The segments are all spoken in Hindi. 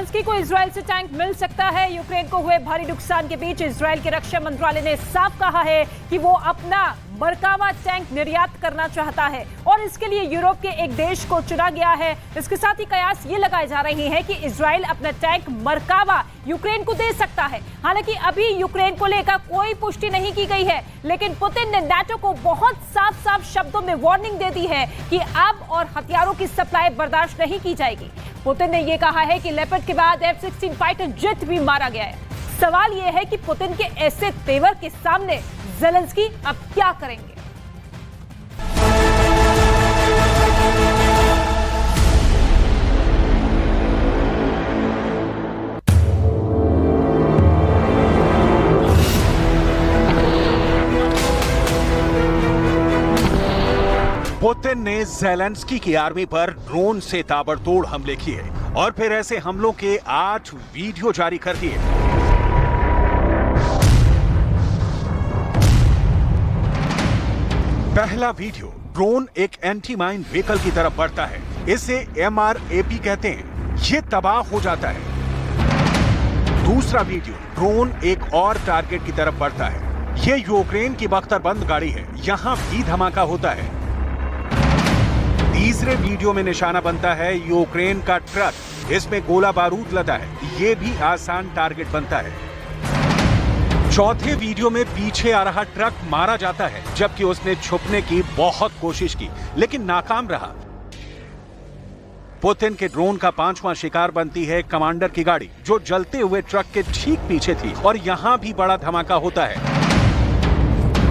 ज़ेलेंस्की को इजराइल से टैंक मिल सकता है। यूक्रेन को हुए भारी नुकसान के बीच इजराइल के रक्षा मंत्रालय ने साफ कहा है कि वो अपना मरकावा टैंक निर्यात करना चाहता है और इसके लिए यूरोप के एक देश को चुना गया है। इसके साथ ही कयास ये लगाए जा रहे हैं कि इजराइल अपना टैंक मरकावा यूक्रेन को दे सकता है। हालांकि अभी यूक्रेन को लेकर कोई पुष्टि नहीं की गई है, लेकिन पुतिन ने नाटो को बहुत साफ साफ शब्दों में वार्निंग दे दी है कि अब और हथियारों की सप्लाई बर्दाश्त नहीं की जाएगी। पुतिन ने यह कहा है कि लेपर्ड के बाद F-16 फाइटर जेट भी मारा गया है। सवाल यह है कि पुतिन के ऐसे तेवर के सामने ज़ेलेंस्की अब क्या करेंगे। पुतिन ने ज़ेलेंस्की की आर्मी पर ड्रोन से ताबड़तोड़ हमले किए और फिर ऐसे हमलों के 8 वीडियो जारी कर दिए। पहला वीडियो, ड्रोन एक एंटी माइन व्हीकल की तरफ बढ़ता है। इसे MRAP कहते हैं। ये तबाह हो जाता है। दूसरा वीडियो, ड्रोन एक और टारगेट की तरफ बढ़ता है। ये यूक्रेन की बख्तरबंद गाड़ी है। यहां भी धमाका होता है। तीसरे वीडियो में निशाना बनता है यूक्रेन का ट्रक। इसमें गोला बारूद लदा है। ये भी आसान टारगेट बनता है। चौथे वीडियो में पीछे आ रहा ट्रक मारा जाता है, जबकि उसने छुपने की बहुत कोशिश की लेकिन नाकाम रहा। पुतिन के ड्रोन का 5वां शिकार बनती है कमांडर की गाड़ी, जो जलते हुए ट्रक के ठीक पीछे थी और यहां भी बड़ा धमाका होता है।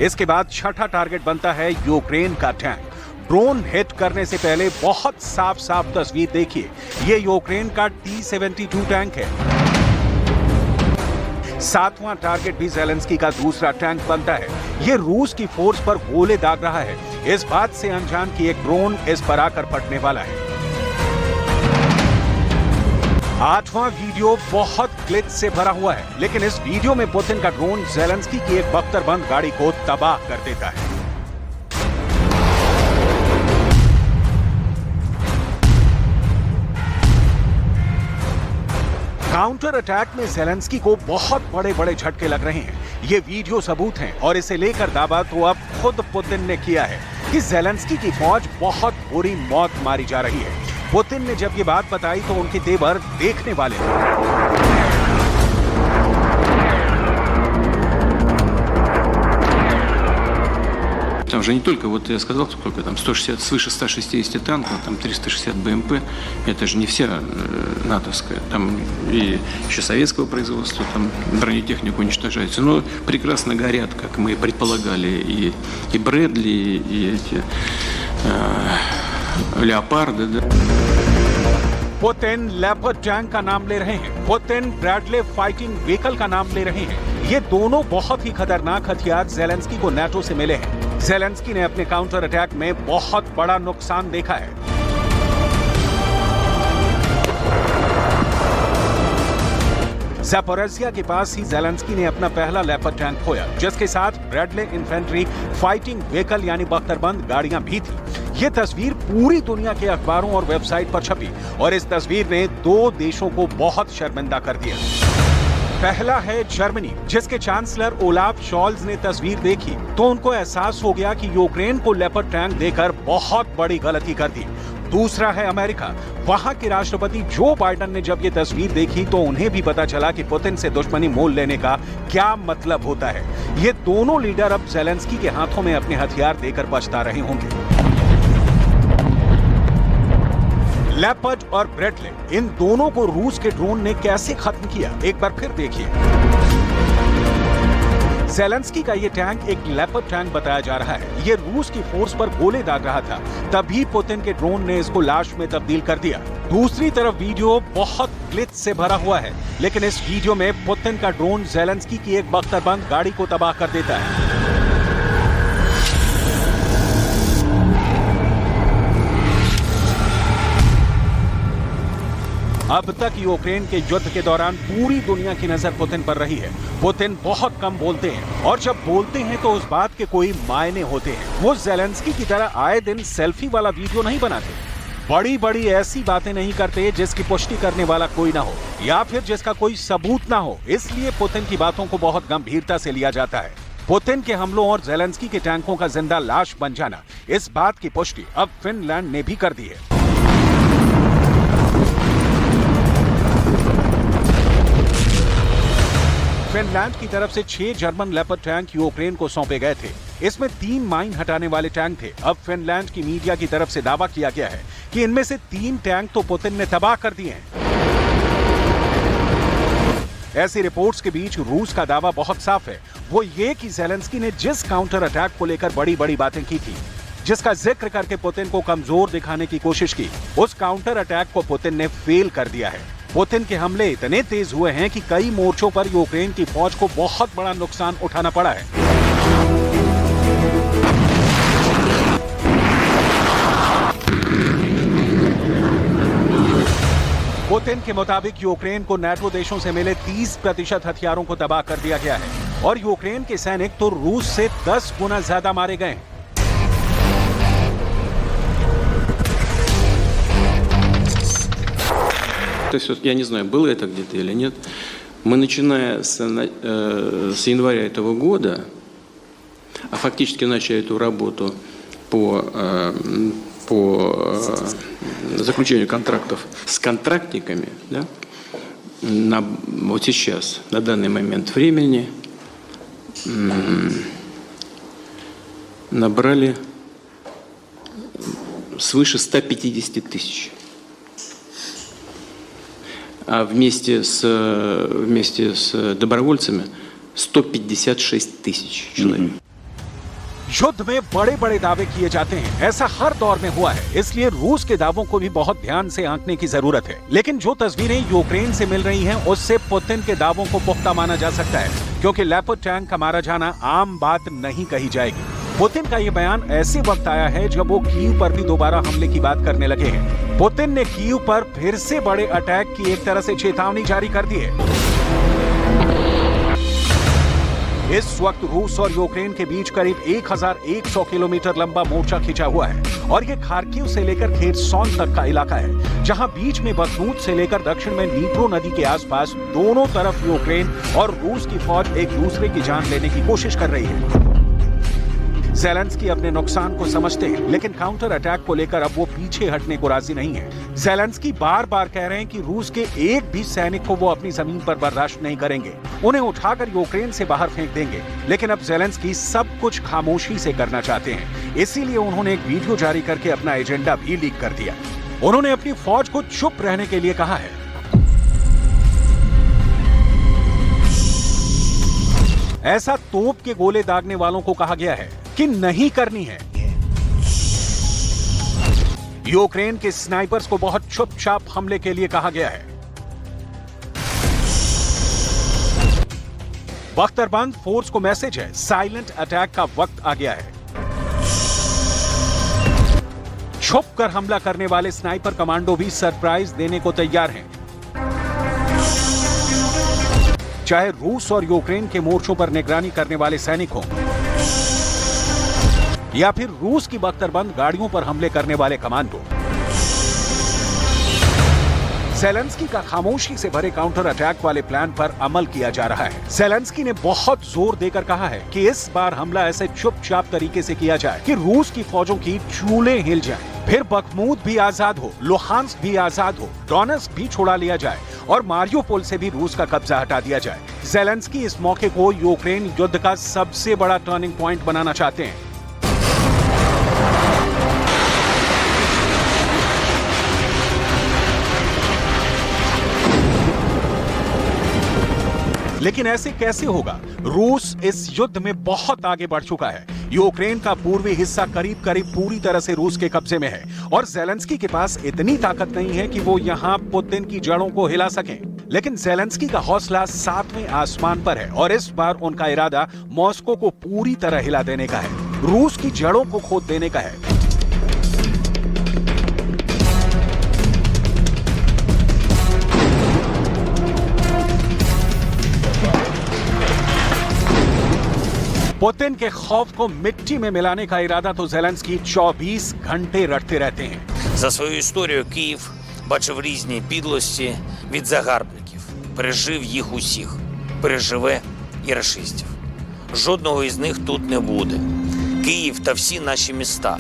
इसके बाद छठा टारगेट बनता है यूक्रेन का टैंक। ड्रोन हिट करने से पहले बहुत साफ साफ तस्वीर देखिए। ये यूक्रेन का T-72 टैंक है। 7वां टारगेट भी ज़ेलेंस्की का दूसरा टैंक बनता है। ये रूस की फोर्स पर गोले दाग रहा है, इस बात से अनजान कि एक ड्रोन इस पर आकर पड़ने वाला है। 8वां वीडियो बहुत ग्लिच से भरा हुआ है, लेकिन इस वीडियो में पुतिन का ड्रोन ज़ेलेंस्की की एक बख्तरबंद गाड़ी को तबाह कर देता है। काउंटर अटैक में ज़ेलेंस्की को बहुत बड़े बड़े झटके लग रहे हैं। ये वीडियो सबूत हैं और इसे लेकर दावा तो अब खुद पुतिन ने किया है कि ज़ेलेंस्की की फौज बहुत बुरी मौत मारी जा रही है। पुतिन ने जब ये बात बताई तो उनके तेवर देखने वाले थे। Там же не только, вот я сказал, сколько там, 160, свыше 160 танков, там 360 БМП, это же не вся натовская, там и еще советского производства, там бронетехника уничтожается, но прекрасно горят, как мы предполагали, и Брэдли, и эти Леопарды, да. पुतिन लेपर्ड टैंक का नाम ले रहे हैं, पुतिन ब्रैडले फाइटिंग व्हीकल का नाम ले रहे हैं। ये दोनों बहुत ही खतरनाक हथियार ज़ेलेंस्की को नाटो से मिले हैं। ज़ेलेंस्की ने अपने काउंटर अटैक में बहुत बड़ा नुकसान देखा है। ज़ैपोरिज़िया के पास ही ज़ेलेंस्की ने अपना पहला लेपर्ड टैंक खोया, जिसके साथ ब्रैडले इन्फेंट्री फाइटिंग व्हीकल यानी बख्तरबंद गाड़ियां भी थी। ये तस्वीर पूरी दुनिया के अखबारों और वेबसाइट पर छपी और इस तस्वीर ने 2 देशों को बहुत शर्मिंदा कर दिया। पहला है जर्मनी, जिसके चांसलर ओलाफ शॉल्ज ने तस्वीर देखी तो उनको एहसास हो गया कि यूक्रेन को लेपर्ड टैंक देकर बहुत बड़ी गलती कर दी। दूसरा है अमेरिका। वहां के राष्ट्रपति जो बाइडेन ने जब ये तस्वीर देखी तो उन्हें भी पता चला कि पुतिन से दुश्मनी मोल लेने का क्या मतलब होता है। ये दोनों लीडर अब ज़ेलेंस्की के हाथों में अपने हथियार देकर पछता रहे होंगे। लेपर्ड और ब्रैडले, इन दोनों को रूस के ड्रोन ने कैसे खत्म किया, एक बार फिर देखिए। ज़ेलेंस्की का ये टैंक एक लेपर्ड टैंक बताया जा रहा है। ये रूस की फोर्स पर गोले दाग रहा था, तभी पुतिन के ड्रोन ने इसको लाश में तब्दील कर दिया। दूसरी तरफ वीडियो बहुत ग्लिच से भरा हुआ है, लेकिन इस वीडियो में पुतिन का ड्रोन ज़ेलेंस्की की एक बख्तरबंद गाड़ी को तबाह कर देता है। अब तक यूक्रेन के युद्ध के दौरान पूरी दुनिया की नजर पुतिन पर रही है। पुतिन बहुत कम बोलते हैं और जब बोलते हैं तो उस बात के कोई मायने होते हैं। वो ज़ेलेंस्की की तरह आए दिन सेल्फी वाला वीडियो नहीं बनाते। बड़ी बड़ी ऐसी बातें नहीं करते जिसकी पुष्टि करने वाला कोई ना हो या फिर जिसका कोई सबूत ना हो, इसलिए पुतिन की बातों को बहुत गंभीरता से लिया जाता है। पुतिन के हमलों और ज़ेलेंस्की के टैंकों का जिंदा लाश बन जाना, इस बात की पुष्टि अब फिनलैंड ने भी कर दी है। फिनलैंड की तरफ से 6 जर्मन लेपर्ड टैंक यूक्रेन को सौंपे गए थे। इसमें 3 माइन हटाने वाले टैंक थे। अब फिनलैंड की मीडिया की तरफ से दावा किया गया है कि इनमें से 3 टैंक तो पुतिन ने तबाह कर दिए हैं। ऐसी रिपोर्ट्स के बीच रूस का दावा बहुत साफ है, वो ये कि ज़ेलेंस्की ने जिस काउंटर अटैक को लेकर बड़ी बड़ी बातें की थी, जिसका जिक्र करके पुतिन को कमजोर दिखाने की कोशिश की, उस काउंटर अटैक को पुतिन ने फेल कर दिया है। पुतिन के हमले इतने तेज हुए हैं कि कई मोर्चों पर यूक्रेन की फौज को बहुत बड़ा नुकसान उठाना पड़ा है। पुतिन के मुताबिक यूक्रेन को नाटो देशों से मिले 30% हथियारों को तबाह कर दिया गया है और यूक्रेन के सैनिक तो रूस से 10 गुना ज्यादा मारे गए हैं। То есть, вот, я не знаю, было это где-то или нет. Мы, начиная с января этого года, а фактически начали эту работу по заключению контрактов с контрактниками, да, вот сейчас, на данный момент времени, набрали свыше 150 тысяч. А вместе с добровольцами 156 тысяч человек. युद्ध में बड़े बड़े दावे किए जाते हैं, ऐसा हर दौर में हुआ है, इसलिए रूस के दावों को भी बहुत ध्यान से आंकने की जरूरत है। लेकिन जो तस्वीरें यूक्रेन से मिल रही हैं, उससे पुतिन के दावों को पुख्ता माना जा सकता है, क्योंकि लेपर्ड टैंक का मारा जाना आम बात नहीं कही जाएगी। पुतिन का ये बयान ऐसे वक्त आया है जब वो कीव पर भी दोबारा हमले की बात करने लगे हैं। पुतिन ने कीव पर फिर से बड़े अटैक की एक तरह से चेतावनी जारी कर दी है। इस वक्त रूस और यूक्रेन के बीच करीब 1100 किलोमीटर लंबा मोर्चा खिंचा हुआ है और ये खार्किव से लेकर खेरसॉन तक का इलाका है, जहां बीच में बखमूत से लेकर दक्षिण में नीप्रो नदी के आसपास दोनों तरफ यूक्रेन और रूस की फौज एक दूसरे की जान लेने की कोशिश कर रही है। ज़ेलेंस्की अपने नुकसान को समझते हैं, लेकिन काउंटर अटैक को लेकर अब वो पीछे हटने को राजी नहीं है। ज़ेलेंस्की बार बार कह रहे हैं कि रूस के एक भी सैनिक को वो अपनी जमीन पर बर्दाश्त नहीं करेंगे, उन्हें उठाकर यूक्रेन से बाहर फेंक देंगे। लेकिन अब ज़ेलेंस्की सब कुछ खामोशी से करना चाहते हैं, इसीलिए उन्होंने एक वीडियो जारी करके अपना एजेंडा भी लीक कर दिया। उन्होंने अपनी फौज को चुप रहने के लिए कहा है। ऐसा तोप के गोले दागने वालों को कहा गया है कि नहीं करनी है। यूक्रेन के स्नाइपर्स को बहुत चुपचाप हमले के लिए कहा गया है। बख्तरबंद फोर्स को मैसेज है, साइलेंट अटैक का वक्त आ गया है। छुप कर हमला करने वाले स्नाइपर कमांडो भी सरप्राइज देने को तैयार हैं। चाहे रूस और यूक्रेन के मोर्चों पर निगरानी करने वाले सैनिक हों या फिर रूस की बख्तरबंद गाड़ियों पर हमले करने वाले कमांडो, ज़ेलेंस्की का खामोशी से भरे काउंटर अटैक वाले प्लान पर अमल किया जा रहा है। ज़ेलेंस्की ने बहुत जोर देकर कहा है कि इस बार हमला ऐसे चुपचाप तरीके से किया जाए कि रूस की फौजों की चूलें हिल जाएं। फिर बखमूत भी आजाद हो, लुहांस्क भी आजाद हो, डोनेट्स्क भी छुड़ा लिया जाए और मारियोपोल से भी रूस का कब्जा हटा दिया जाए। ज़ेलेंस्की इस मौके को यूक्रेन युद्ध का सबसे बड़ा टर्निंग पॉइंट बनाना चाहते हैं। लेकिन ऐसे कैसे होगा? रूस इस युद्ध में बहुत आगे बढ़ चुका है। यूक्रेन का पूर्वी हिस्सा करीब करीब पूरी तरह से रूस के कब्जे में है और ज़ेलेंस्की के पास इतनी ताकत नहीं है कि वो यहाँ पुतिन की जड़ों को हिला सकें। लेकिन ज़ेलेंस्की का हौसला 7वें आसमान पर है और इस बार उनका इरादा मॉस्को को पूरी तरह हिला देने का है, रूस की जड़ों को खोद देने का है। पुतिन के खौफ को मिट्टी में मिलाने का इरादा तो ज़ेलेंस्की 24 घंटे रटते रहते हैं। За свою історію Київ бачив різні підлості від загарбників. Пережив їх усіх. Переживе і рашистів. Жодного із них тут не буде. Київ та всі наші міста,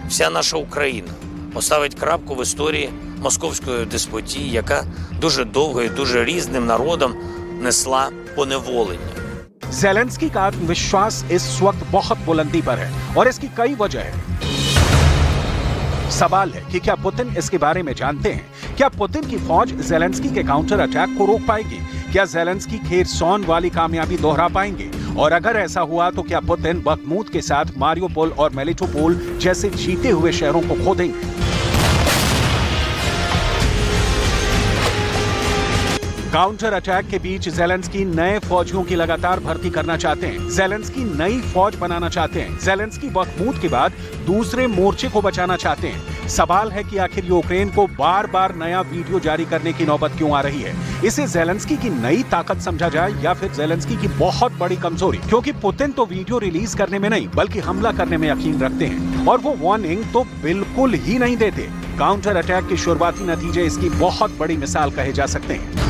вся наша Україна поставить крапку в історії московської деспотії, яка дуже довго і дуже різним народам несла поневолення. ज़ेलेंस्की का आत्मविश्वास इस वक्त बहुत बुलंदी पर है और इसकी कई वजह है। सवाल है कि क्या पुतिन इसके बारे में जानते हैं? क्या पुतिन की फौज ज़ेलेंस्की के काउंटर अटैक को रोक पाएगी? क्या ज़ेलेंस्की खेरसॉन वाली कामयाबी दोहरा पाएंगे? और अगर ऐसा हुआ तो क्या पुतिन बख्मूत के साथ मारियोपोल और मेलिटोपोल जैसे जीते हुए शहरों को खो देंगे? काउंटर अटैक के बीच ज़ेलेंस्की नए फौजियों की लगातार भर्ती करना चाहते हैं। ज़ेलेंस्की नई फौज बनाना चाहते हैं। ज़ेलेंस्की बख्मूत के बाद दूसरे मोर्चे को बचाना चाहते हैं। सवाल है कि आखिर यूक्रेन को बार-बार नया वीडियो जारी करने की नौबत क्यों आ रही है? इसे ज़ेलेंस्की की नई ताकत समझा जाए या फिर ज़ेलेंस्की की बहुत बड़ी कमजोरी? क्योंकि पुतिन तो वीडियो रिलीज करने में नहीं बल्कि हमला करने में यकीन रखते हैं और वो वार्निंग तो बिल्कुल ही नहीं देते। काउंटर अटैक के शुरुआती नतीजे इसकी बहुत बड़ी मिसाल कहे जा सकते हैं।